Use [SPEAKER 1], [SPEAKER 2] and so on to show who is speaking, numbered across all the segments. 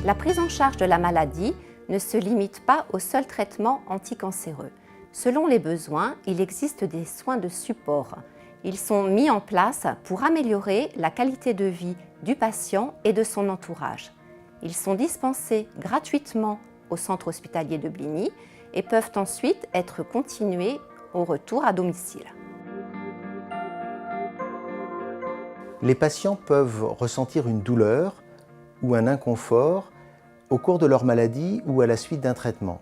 [SPEAKER 1] La prise en charge de la maladie ne se limite pas au seul traitement anticancéreux. Selon les besoins, il existe des soins de support. Ils sont mis en place pour améliorer la qualité de vie du patient et de son entourage. Ils sont dispensés gratuitement au centre hospitalier de Bligny et peuvent ensuite être continués au retour à domicile.
[SPEAKER 2] Les patients peuvent ressentir une douleur ou un inconfort au cours de leur maladie ou à la suite d'un traitement.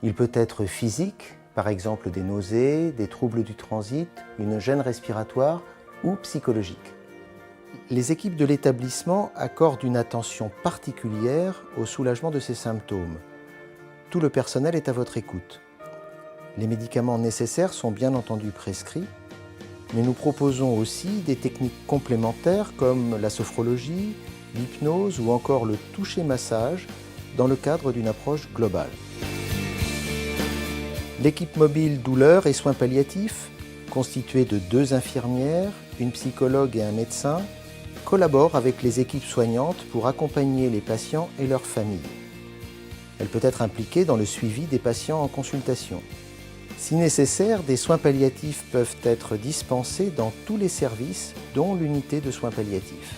[SPEAKER 2] Il peut être physique, par exemple des nausées, des troubles du transit, une gêne respiratoire ou psychologique. Les équipes de l'établissement accordent une attention particulière au soulagement de ces symptômes. Tout le personnel est à votre écoute. Les médicaments nécessaires sont bien entendu prescrits, mais nous proposons aussi des techniques complémentaires comme la sophrologie, l'hypnose ou encore le toucher-massage dans le cadre d'une approche globale. L'équipe mobile douleur et soins palliatifs, constituée de 2 infirmières, une psychologue et un médecin, collabore avec les équipes soignantes pour accompagner les patients et leurs familles. Elle peut être impliquée dans le suivi des patients en consultation. Si nécessaire, des soins palliatifs peuvent être dispensés dans tous les services, dont l'unité de soins palliatifs.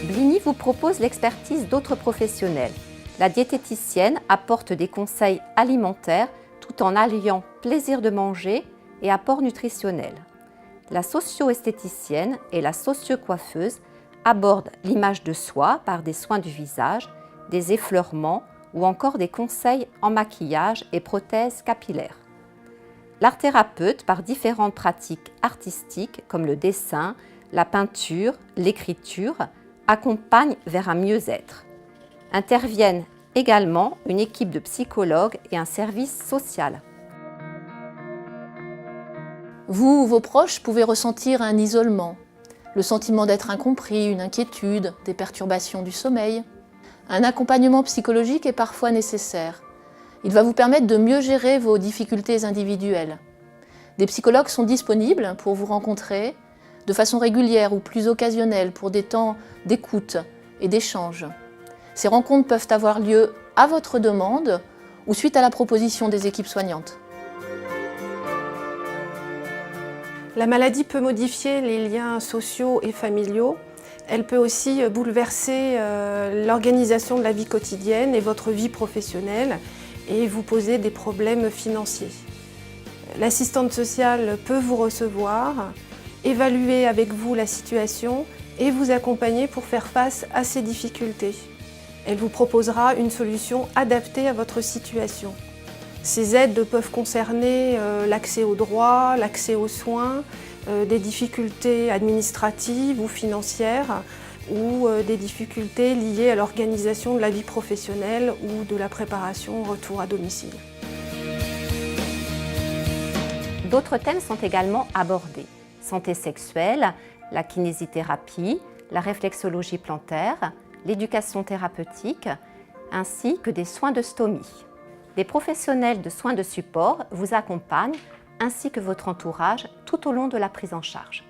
[SPEAKER 1] Bligny vous propose l'expertise d'autres professionnels. La diététicienne apporte des conseils alimentaires tout en alliant plaisir de manger et apport nutritionnel. La socio-esthéticienne et la socio-coiffeuse abordent l'image de soi par des soins du visage, des effleurements ou encore des conseils en maquillage et prothèses capillaires. L'art thérapeute par différentes pratiques artistiques comme le dessin, la peinture, l'écriture accompagne vers un mieux-être. Interviennent également une équipe de psychologues et un service social.
[SPEAKER 3] Vous ou vos proches pouvez ressentir un isolement, le sentiment d'être incompris, une inquiétude, des perturbations du sommeil. Un accompagnement psychologique est parfois nécessaire. Il va vous permettre de mieux gérer vos difficultés individuelles. Des psychologues sont disponibles pour vous rencontrer de façon régulière ou plus occasionnelle pour des temps d'écoute et d'échange. Ces rencontres peuvent avoir lieu à votre demande ou suite à la proposition des équipes soignantes.
[SPEAKER 4] La maladie peut modifier les liens sociaux et familiaux. Elle peut aussi bouleverser l'organisation de la vie quotidienne et votre vie professionnelle et vous poser des problèmes financiers. L'assistante sociale peut vous recevoir, évaluer avec vous la situation et vous accompagner pour faire face à ces difficultés. Elle vous proposera une solution adaptée à votre situation. Ces aides peuvent concerner l'accès aux droits, l'accès aux soins, des difficultés administratives ou financières ou des difficultés liées à l'organisation de la vie professionnelle ou de la préparation au retour à domicile.
[SPEAKER 1] D'autres thèmes sont également abordés. Santé sexuelle, la kinésithérapie, la réflexologie plantaire, l'éducation thérapeutique, ainsi que des soins de stomie. Des professionnels de soins de support vous accompagnent ainsi que votre entourage tout au long de la prise en charge.